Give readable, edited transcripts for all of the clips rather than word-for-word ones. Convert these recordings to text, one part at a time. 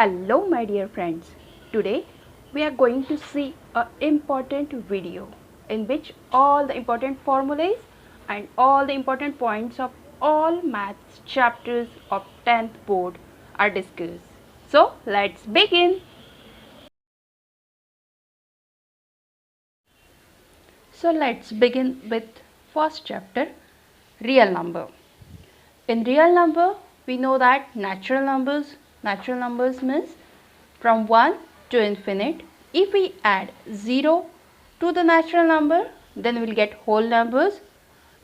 Hello my dear friends, today we are going to see an important video in which all the important formulas and all the important points of all maths chapters of 10th board are discussed. So let's begin. So let's begin with first chapter, real number. In real number we know that natural numbers means from 1 to infinite. If we add 0 to the natural number, then we will get whole numbers.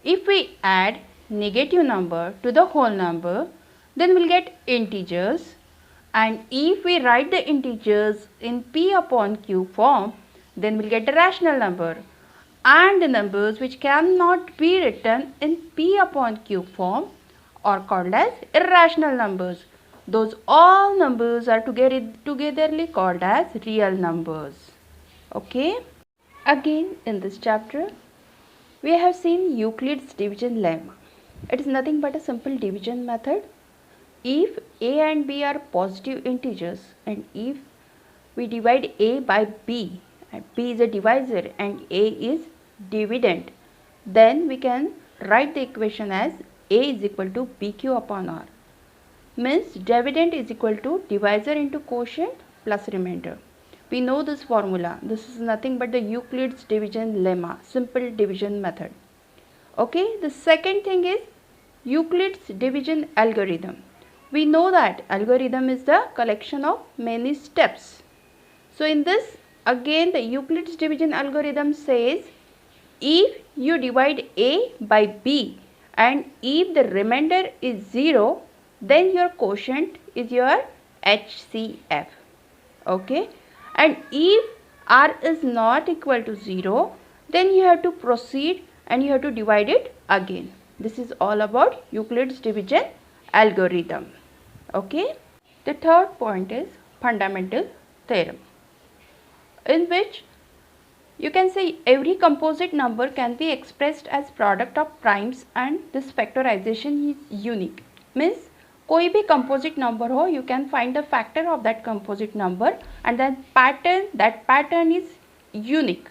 If we add negative number to the whole number, then we will get integers. And if we write the integers in p upon q form, then we will get the rational number. And the numbers which cannot be written in p upon q form are called as irrational numbers. Those all numbers are togetherly called as real numbers. Okay. Again in this chapter we have seen Euclid's division lemma. It is nothing but a simple division method. If a and b are positive integers and if we divide a by b and b is a divisor and a is dividend, then we can write the equation as a is equal to bq upon r. Means dividend is equal to divisor into quotient plus remainder. We know this formula. This is nothing but the Euclid's division lemma, simple division method. Okay, the second thing is Euclid's division algorithm. We know that algorithm is the collection of many steps. So in this, again the Euclid's division algorithm says if you divide a by b and if the remainder is 0, then your quotient is your HCF. Okay, and if r is not equal to 0, then you have to proceed and you have to divide it again. This is all about Euclid's division algorithm. Okay, the third point is fundamental theorem, in which you can say every composite number can be expressed as product of primes and this factorization is unique. Means कोई भी composite number हो, you can find the factor of that composite number and then that pattern is unique.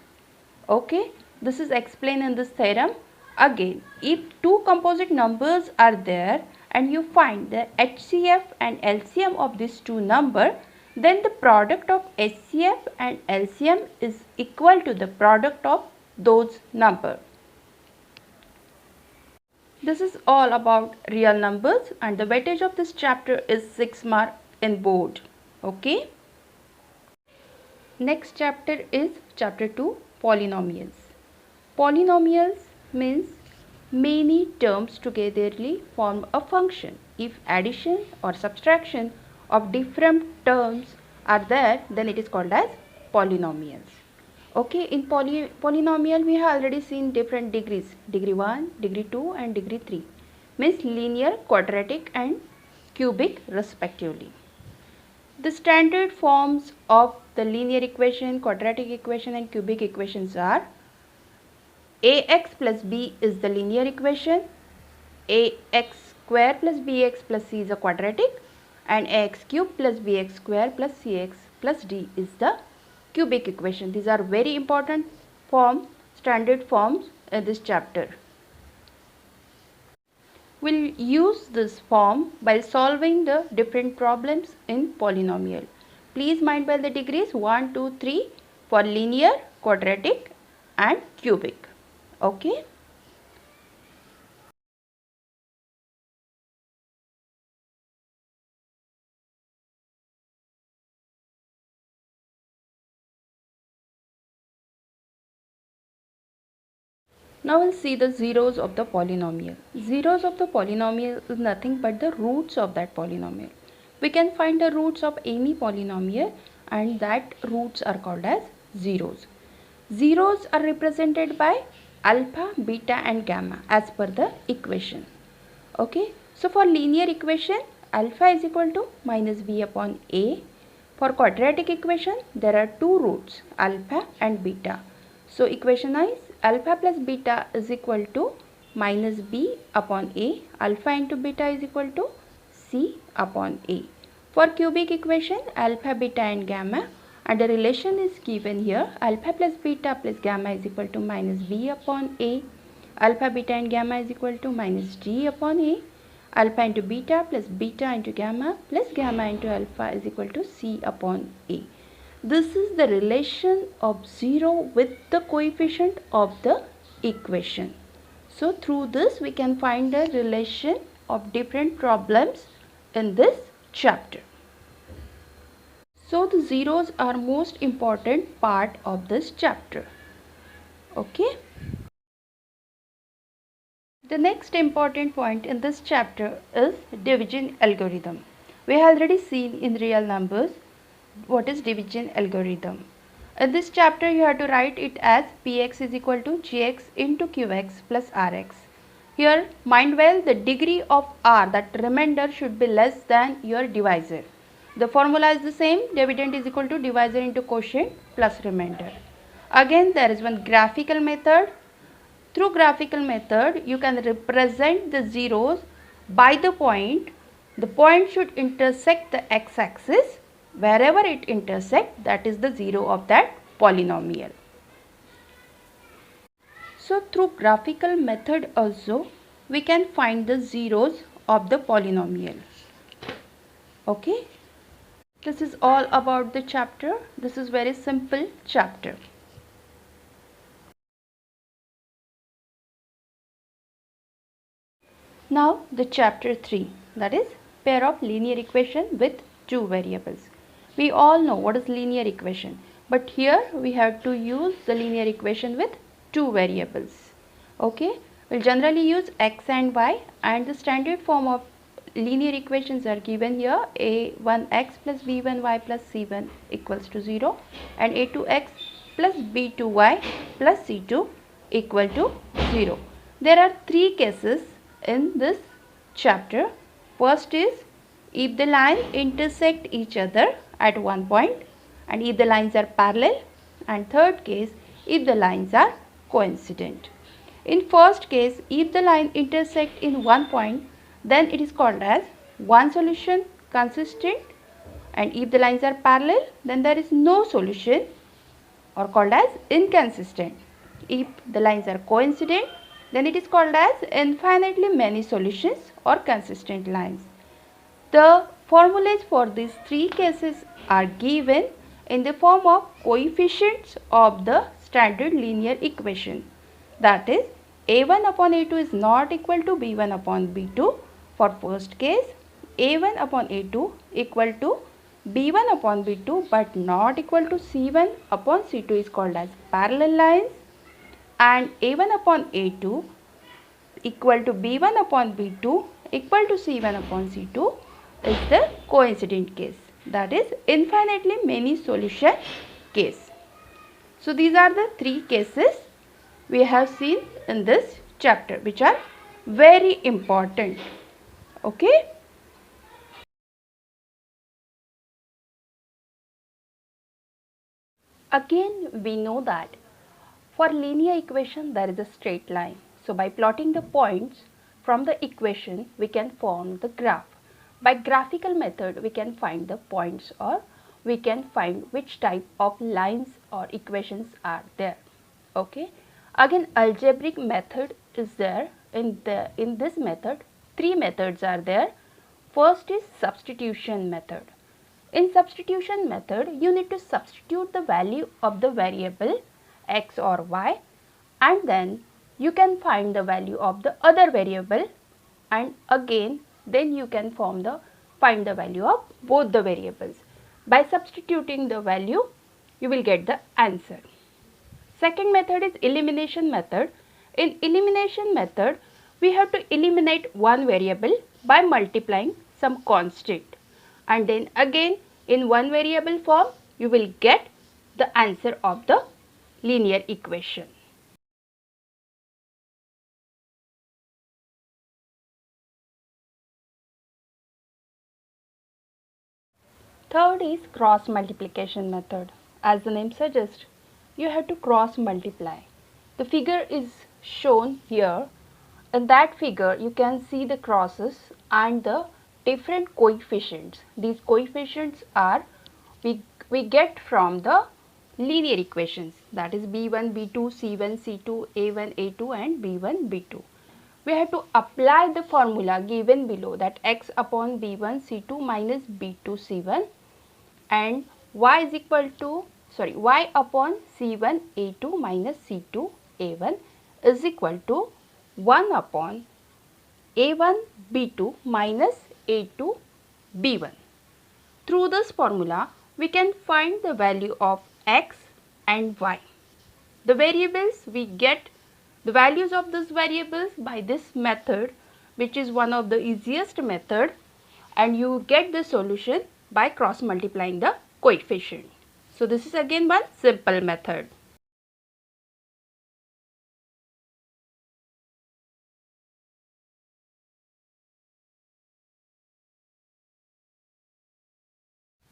Okay, this is explained in this theorem. Again, if two composite numbers are there and you find the HCF and LCM of these two numbers, then the product of HCF and LCM is equal to the product of those numbers. This is all about real numbers and the weightage of this chapter is 6 mark in board. Okay. Next chapter is chapter 2, polynomials. Polynomials means many terms togetherly form a function. If addition or subtraction of different terms are there, then it is called as polynomials. Okay, in polynomial we have already seen different degrees, degree 1, degree 2 and degree 3, means linear, quadratic and cubic respectively. The standard forms of the linear equation, quadratic equation and cubic equations are ax plus b is the linear equation, ax square plus bx plus c is a quadratic and ax cube plus bx square plus cx plus d is the cubic equation. These are very important standard forms in this chapter. We'll use this form while solving the different problems in polynomial. Please mind by the degrees 1, 2, 3 for linear, quadratic and cubic. Okay. Now we'll see the zeros of the polynomial. Zeros of the polynomial is nothing but the roots of that polynomial. We can find the roots of any polynomial and that roots are called as zeros. Zeros are represented by alpha, beta and gamma as per the equation. Okay. So for linear equation, alpha is equal to minus b upon a. For quadratic equation, there are two roots, alpha and beta. So equation is alpha plus beta is equal to minus b upon a. Alpha into beta is equal to c upon a. For cubic equation, alpha, beta and gamma, and the relation is given here. Alpha plus beta plus gamma is equal to minus b upon a. Alpha, beta and gamma is equal to minus g upon a. Alpha into beta plus beta into gamma plus gamma into alpha is equal to c upon a. This is the relation of 0 with the coefficient of the equation. So through this we can find the relation of different problems in this chapter. So the zeros are most important part of this chapter. Okay. The next important point in this chapter is division algorithm. We have already seen in real numbers what is division algorithm. In this chapter you have to write it as px is equal to gx into qx plus rx. Here mind well, the degree of r, that remainder, should be less than your divisor. The formula is the same, dividend is equal to divisor into quotient plus remainder. Again there is one graphical method. Through graphical method you can represent the zeros by the point. The point should intersect the x-axis. Wherever it intersects, that is the zero of that polynomial. So through graphical method also we can find the zeros of the polynomial. Okay. This is all about the chapter. This is very simple chapter. Now the chapter 3, that is pair of linear equation with two variables. We all know what is linear equation, but here we have to use the linear equation with two variables. Okay, we'll generally use x and y, and the standard form of linear equations are given here. a1x plus b1y plus c1 equals to 0, and a2x plus b2y plus c2 equal to 0. There are three cases in this chapter. First is if the lines intersect each other at one point and if the lines are parallel, and third case if the lines are coincident. In first case, if the line intersect in one point, then it is called as one solution consistent, and if the lines are parallel, then there is no solution or called as inconsistent. If the lines are coincident, then it is called as infinitely many solutions or consistent lines. The formulas for these three cases are given in the form of coefficients of the standard linear equation. That is, a1 upon a2 is not equal to b1 upon b2 for first case, a1 upon a2 equal to b1 upon b2 but not equal to c1 upon c2 is called as parallel lines, and a1 upon a2 equal to b1 upon b2 equal to c1 upon c2 is the coincident case, that is infinitely many solution case. So these are the three cases we have seen in this chapter which are very important. Okay. Again we know that for linear equation there is a straight line. So by plotting the points from the equation we can form the graph. By graphical method we can find the points, or we can find which type of lines or equations are there. Okay. Again algebraic method is there. In this method three methods are there. First is substitution method. In substitution method you need to substitute the value of the variable x or y, and then you can find the value of the other variable, and again then you can find the value of both the variables. By substituting the value you will get the answer. Second method is elimination method. In elimination method we have to eliminate one variable by multiplying some constant, and then again in one variable form you will get the answer of the linear equation. Third is cross multiplication method. As the name suggests, you have to cross multiply. The figure is shown here. In that figure you can see the crosses and the different coefficients. These coefficients are we get from the linear equations, that is b1, b2, c1, c2, a1, a2 and b1, b2. We have to apply the formula given below, that x upon b1 c2 minus b2 c1 and y is equal to y upon c1 a2 minus c2 a1 is equal to 1 upon a1 b2 minus a2 b1. Through this formula we can find the value of x and y. The variables, we get the values of these variables by this method, which is one of the easiest method, and you get the solution by cross multiplying the coefficient. So this is again one simple method.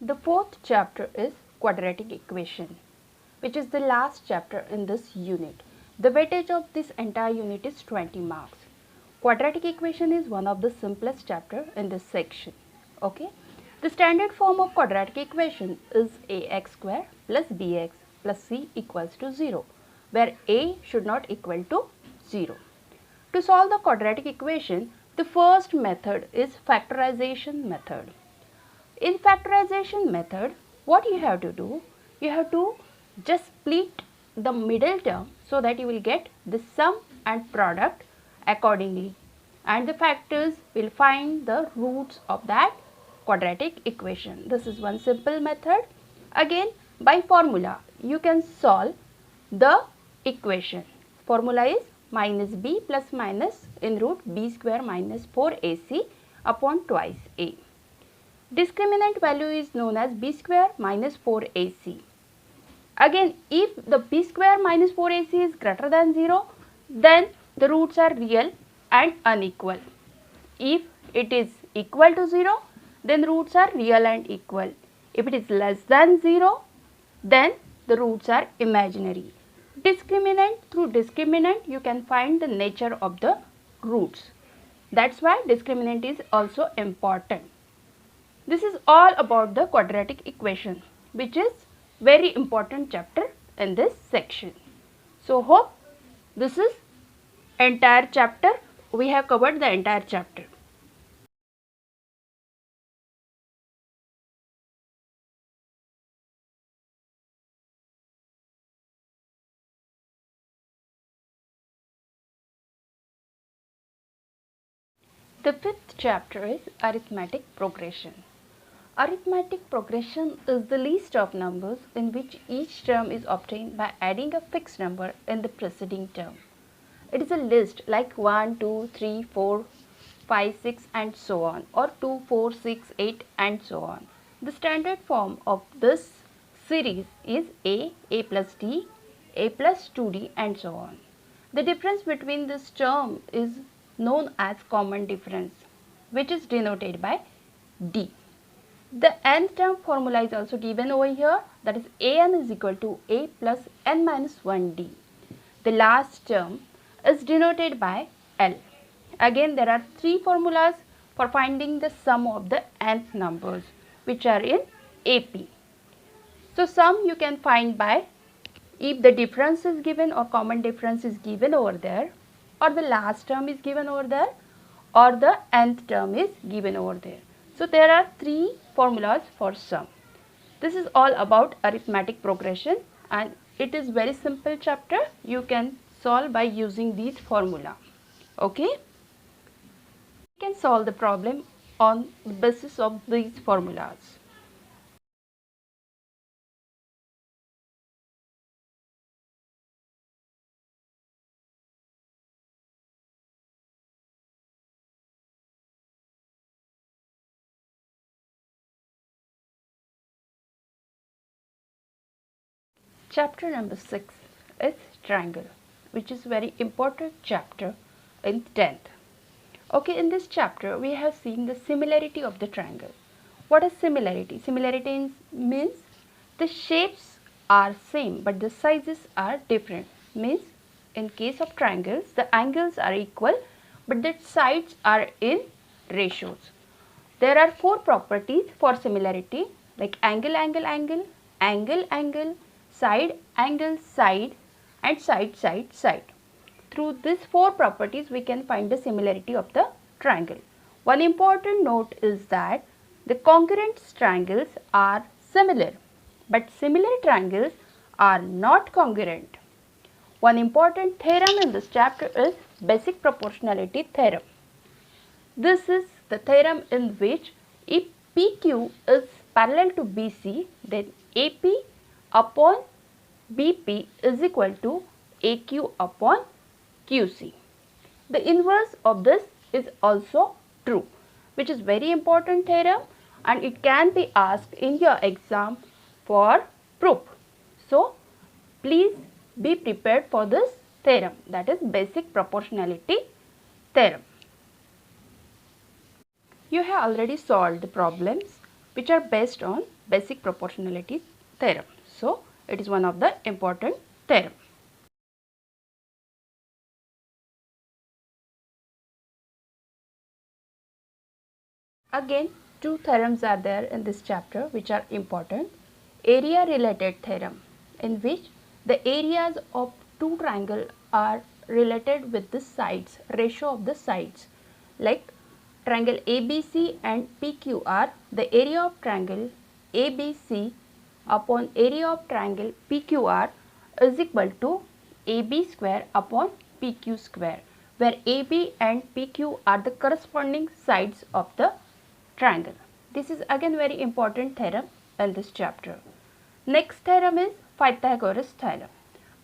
The fourth chapter is quadratic equation, which is the last chapter in this unit. The weightage of this entire unit is 20 marks. Quadratic equation is one of the simplest chapter in this section. Okay. The standard form of quadratic equation is ax square plus bx plus c equals to 0, where a should not equal to 0. To solve the quadratic equation, the first method is factorization method. In factorization method, what you have to do, you have to just split the middle term so that you will get the sum and product accordingly, and the factors will find the roots of that quadratic equation. This is one simple method. Again, by formula you can solve the equation. Formula is minus b plus minus in root b square minus 4ac upon twice a. Discriminant value is known as b square minus 4ac. Again, if the b square minus 4ac is greater than 0, then the roots are real and unequal. If it is equal to 0, then roots are real and equal. If it is less than 0, then the roots are imaginary. Discriminant, through discriminant you can find the nature of the roots. That's why discriminant is also important. This is all about the quadratic equation, which is very important chapter in this section. So hope this is entire chapter. We have covered the entire chapter. The fifth chapter is arithmetic progression. Arithmetic progression is the list of numbers in which each term is obtained by adding a fixed number in the preceding term. It is a list like 1, 2, 3, 4, 5, 6 and so on, or 2, 4, 6, 8 and so on. The standard form of this series is a plus d, a plus 2d and so on. The difference between this term is known as common difference, which is denoted by d. The nth term formula is also given over here, that is an is equal to a plus n minus 1d. The last term is denoted by L. Again, there are three formulas for finding the sum of the nth numbers, which are in AP. So sum you can find by if the difference is given or common difference is given over there, or the last term is given over there, or the nth term is given over there. So there are three formulas for sum. This is all about arithmetic progression, and it is very simple chapter. You can solve by using these formula. Okay? You can solve the problem on the basis of these formulas. Chapter number 6 is triangle, which is very important chapter in 10th. Okay, in this chapter we have seen the similarity of the triangle. What is similarity? Similarity means the shapes are same but the sizes are different. Means in case of triangles, the angles are equal but the sides are in ratios. There are 4 properties for similarity, like angle, angle, angle, angle, angle, side, angle, side, and side, side, side. Through these 4 properties, we can find the similarity of the triangle. One important note is that the congruent triangles are similar, but similar triangles are not congruent. One important theorem in this chapter is basic proportionality theorem. This is the theorem in which if PQ is parallel to BC, then AP upon BP is equal to AQ upon QC. The inverse of this is also true, which is very important theorem, and it can be asked in your exam for proof. So, please be prepared for this theorem, that is basic proportionality theorem. You have already solved the problems which are based on basic proportionality theorem. So, it is one of the important theorem. Again, 2 theorems are there in this chapter which are important. Area related theorem, in which the areas of 2 triangles are related with the sides, ratio of the sides. Like triangle ABC and PQR, the area of triangle ABC upon area of triangle PQR is equal to AB square upon PQ square, where AB and PQ are the corresponding sides of the triangle. This is again very important theorem in this chapter. Next theorem is Pythagoras theorem.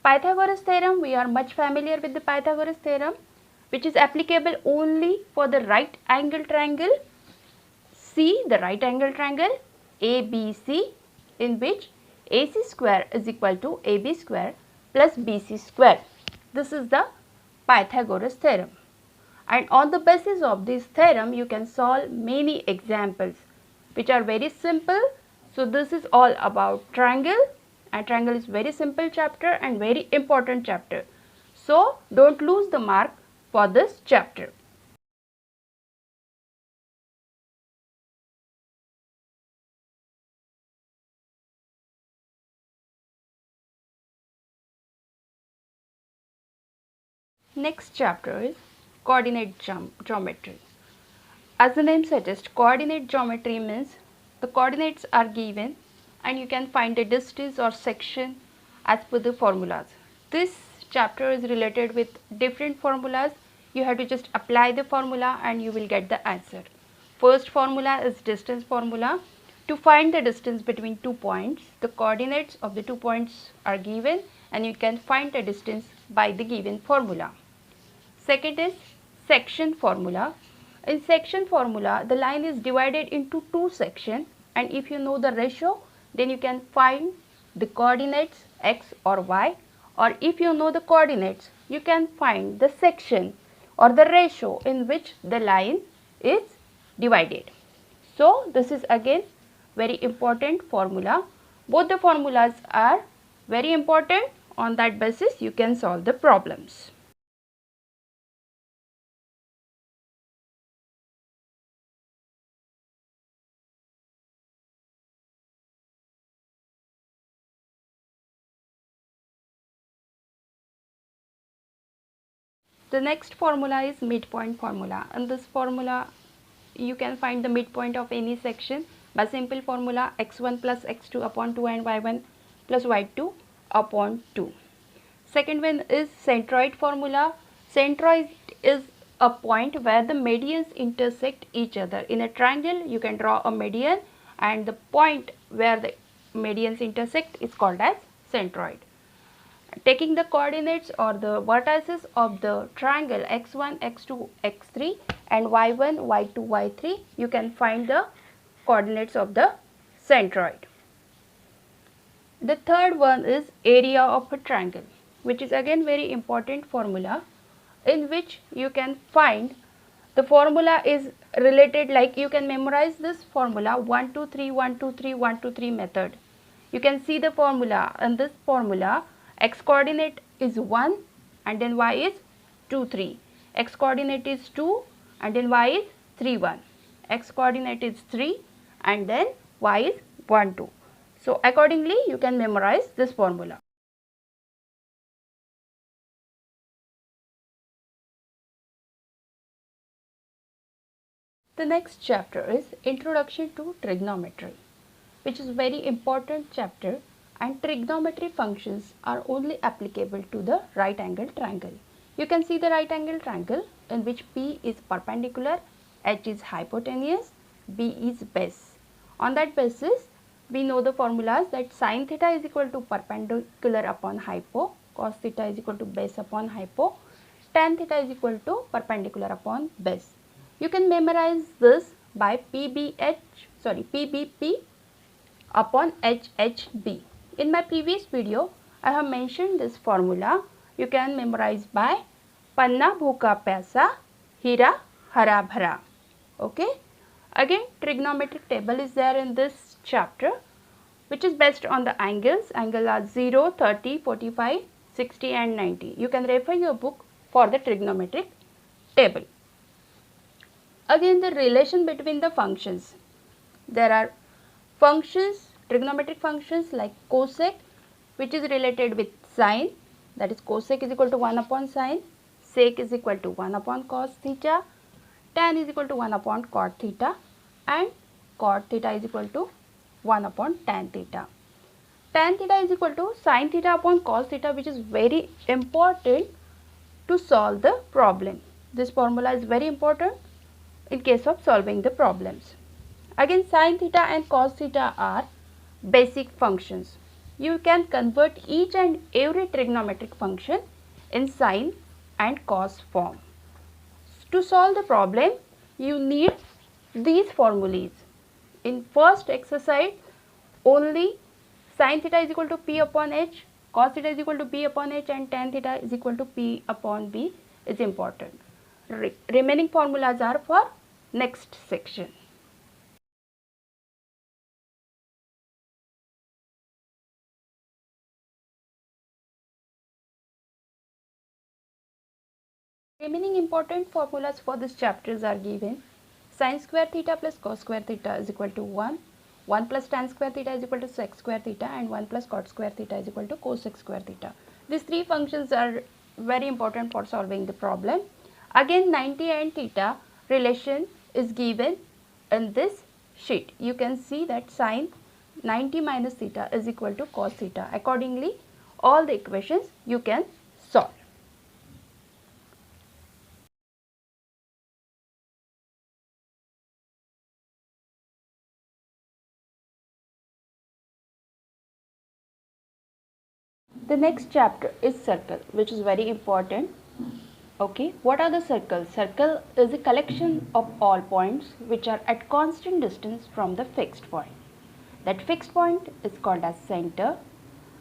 Pythagoras theorem, we are much familiar with the Pythagoras theorem, which is applicable only for the right angle triangle C, the right angle triangle ABC, in which AC square is equal to AB square plus BC square. This is the Pythagoras theorem. And on the basis of this theorem, you can solve many examples which are very simple. So, this is all about triangle, and triangle is very simple chapter and very important chapter. So, don't lose the mark for this chapter. Next chapter is coordinate geometry. As the name suggests, coordinate geometry means the coordinates are given and you can find the distance or section as per the formulas. This chapter is related with different formulas. You have to just apply the formula and you will get the answer. First formula is distance formula. To find the distance between 2 points, the coordinates of the 2 points are given and you can find the distance by the given formula. Second is section formula. In section formula, the line is divided into 2 sections, and if you know the ratio, then you can find the coordinates x or y, or if you know the coordinates, you can find the section or the ratio in which the line is divided. So, this is again very important formula. Both the formulas are very important. On that basis, you can solve the problems. The next formula is midpoint formula. In this formula, you can find the midpoint of any section by simple formula x1 plus x2 upon 2 and y1 plus y2 upon 2. Second one is centroid formula. Centroid is a point where the medians intersect each other. In a triangle, you can draw a median, and the point where the medians intersect is called as centroid. Taking the coordinates or the vertices of the triangle x1, x2, x3 and y1, y2, y3, you can find the coordinates of the centroid. The third one is area of a triangle, which is again very important formula, in which you can find the formula is related, like you can memorize this formula 1 2 3 1 2 3 1 2 3 method. You can see the formula. In this formula, x coordinate is 1 and then y is 2 3, x coordinate is 2 and then y is 3 1. x coordinate is 3 and then y is 1, 2. So, accordingly you can memorize this formula. The next chapter is Introduction to Trigonometry, which is very important chapter, and trigonometry functions are only applicable to the right angle triangle. You can see the right angle triangle in which P is perpendicular, H is hypotenuse, B is base. On that basis, we know the formulas that sin theta is equal to perpendicular upon hypo, cos theta is equal to base upon hypo, tan theta is equal to perpendicular upon base. You can memorize this by PBP upon HHB. In my previous video, I have mentioned this formula. You can memorize by Panna Bhuka Pyasa, Hira Hara Bhara. Okay. Again, trigonometric table is there in this chapter, which is based on the angles. Angles are 0, 30, 45, 60 and 90. You can refer your book for the trigonometric table. Again, the relation between the functions. There are functions, trigonometric functions like cosec, which is related with sine, that is cosec is equal to 1 upon sine, sec is equal to 1 upon cos theta, tan is equal to 1 upon cot theta, and cot theta is equal to 1 upon tan theta. Tan theta is equal to sin theta upon cos theta, which is very important to solve the problem. This formula is very important in case of solving the problems. Again, sin theta and cos theta are basic functions. You can convert each and every trigonometric function in sine and cos form. To solve the problem, you need these formulas. In first exercise, only sin theta is equal to P upon H, cos theta is equal to B upon H, and tan theta is equal to P upon B is important. Remaining formulas are for next section. Remaining important formulas for this chapters are given. Sin square theta plus cos square theta is equal to 1, 1 plus tan square theta is equal to sec square theta, and 1 plus cot square theta is equal to cosec square theta. These three functions are very important for solving the problem. Again, 90 and theta relation is given in this sheet. You can see that sin 90 minus theta is equal to cos theta. Accordingly, all the equations you can solve. The next chapter is circle, which is very important. Okay, what are the circles? Circle is a collection of all points which are at constant distance from the fixed point. That fixed point is called as center,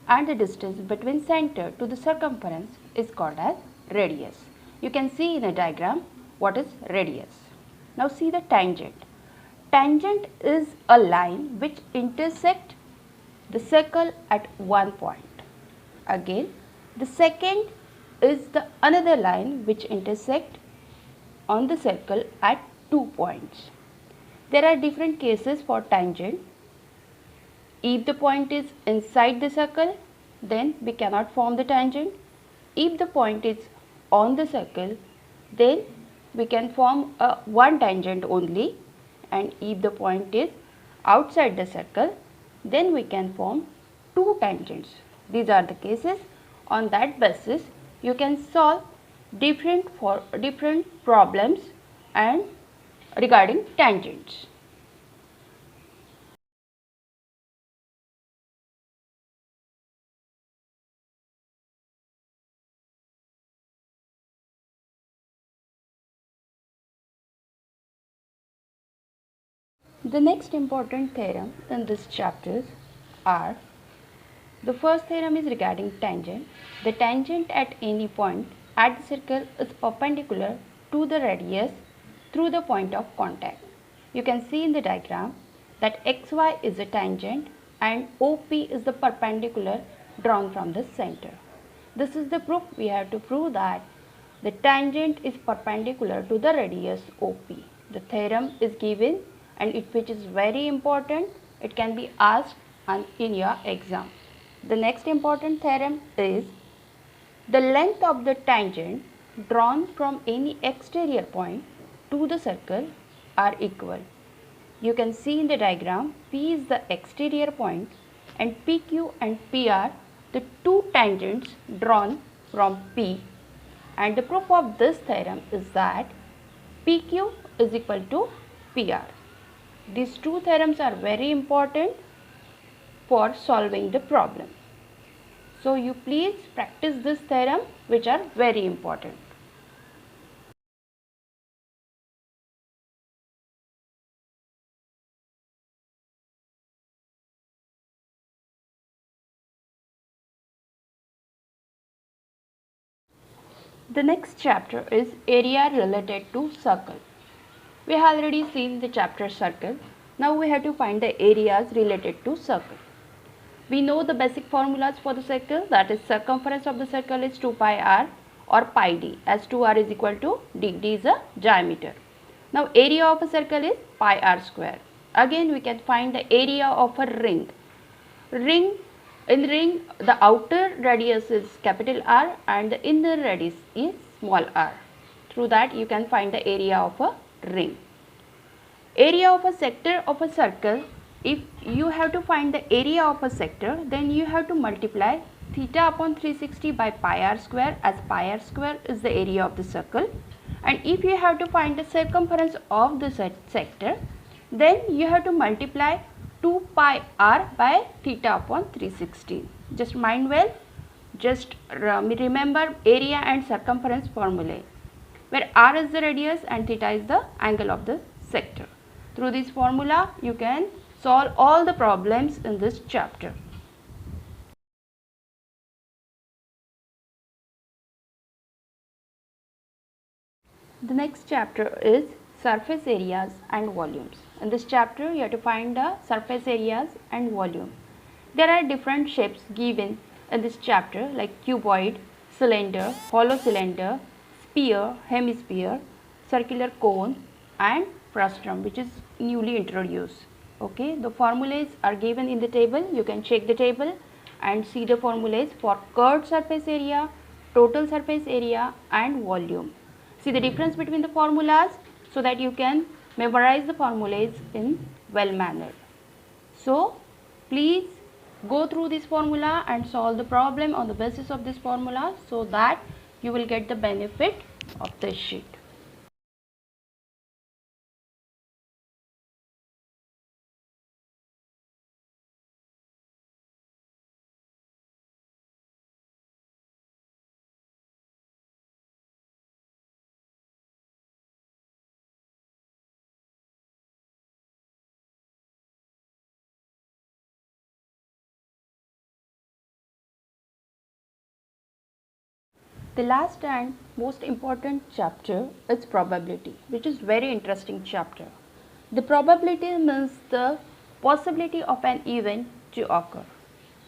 and the distance between center to the circumference is called as radius. You can see in a diagram what is radius. Now see the tangent. Tangent is a line which intersects the circle at one point. Again, the second is the another line which intersect on the circle at 2 points. There are different cases for tangent. If the point is inside the circle, then we cannot form the tangent. If the point is on the circle, then we can form one tangent only, and if the point is outside the circle, then we can form two tangents. These are the cases. On that basis, you can solve different problems and regarding tangents. The next important theorem in this chapter are: the first theorem is regarding tangent. The tangent at any point at the circle is perpendicular to the radius through the point of contact. You can see in the diagram that xy is a tangent and OP is the perpendicular drawn from the center. This is the proof. We have to prove that the tangent is perpendicular to the radius OP. the theorem is given, and which is very important. It can be asked in your exam. The next important theorem is the length of the tangent drawn from any exterior point to the circle are equal. You can see in the diagram, P is the exterior point and PQ and PR the two tangents drawn from P, and the proof of this theorem is that PQ is equal to PR. These two theorems are very important for solving the problem. So you please practice this theorem, which are very important. The next chapter is area related to circle. We have already seen the chapter circle. Now we have to find the areas related to circle. We know the basic formulas for the circle, that is circumference of the circle is 2 pi r or pi d, as 2r is equal to d. D is a diameter. Now area of a circle is pi r square. Again we can find the area of a ring. In ring, the outer radius is capital R and the inner radius is small r. Through that you can find the area of a ring. Area of a sector of a circle, if you have to find the area of a sector, then you have to multiply theta upon 360 by pi r square, as pi r square is the area of the circle. And if you have to find the circumference of the sector, then you have to multiply 2 pi r by theta upon 360. Just mind well, just remember area and circumference formulae, where r is the radius and theta is the angle of the sector. Through this formula you can solve all the problems in this chapter. The next chapter is surface areas and volumes. In this chapter you have to find the surface areas and volume. There are different shapes given in this chapter like cuboid, cylinder, hollow cylinder, sphere, hemisphere, circular cone and frustum, which is newly introduced. Okay, the formulas are given in the table. You can check the table and see the formulas for curved surface area, total surface area and volume. See the difference between the formulas so that you can memorize the formulas in well manner. So please go through this formula and solve the problem on the basis of this formula, so that you will get the benefit of this sheet. The last and most important chapter is probability, which is very interesting chapter. The probability means the possibility of an event to occur.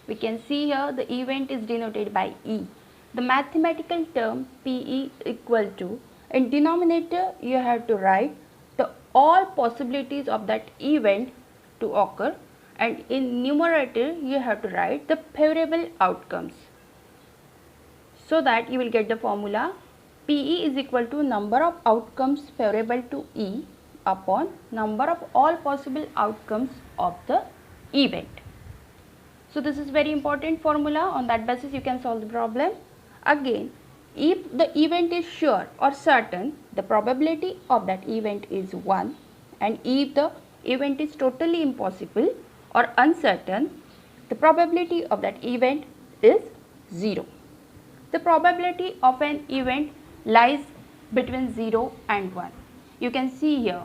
We can see here the event is denoted by E. The mathematical term PE equal to, in denominator you have to write the all possibilities of that event to occur, and in numerator you have to write the favorable outcomes. So that you will get the formula PE is equal to number of outcomes favorable to E upon number of all possible outcomes of the event. So this is very important formula. On that basis you can solve the problem. Again, if the event is sure or certain, the probability of that event is 1, and if the event is totally impossible or uncertain, the probability of that event is 0. The probability of an event lies between 0 and 1. You can see here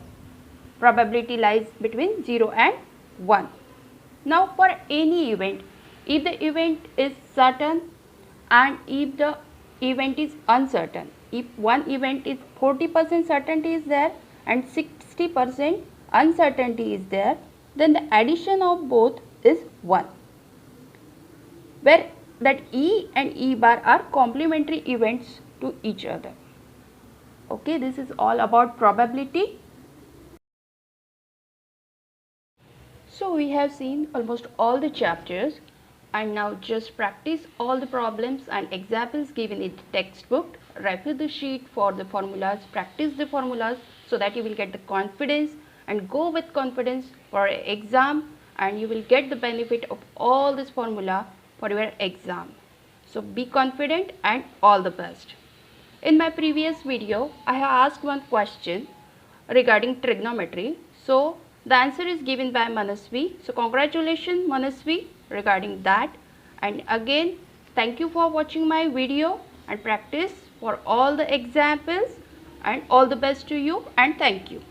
probability lies between 0 and 1. Now for any event, if the event is certain and if the event is uncertain, if one event is 40% certainty is there and 60% uncertainty is there, then the addition of both is 1, where that E and E bar are complementary events to each other. Okay, this is all about probability. So we have seen almost all the chapters, and now just practice all the problems and examples given in the textbook. Refer the sheet for the formulas, practice the formulas so that you will get the confidence and go with confidence for an exam, and you will get the benefit of all this formula for your exam. So be confident and all the best. In my previous video, I have asked one question regarding trigonometry. So the answer is given by Manasvi. So congratulations Manasvi regarding that. And again, thank you for watching my video and practice for all the examples, and all the best to you, and thank you.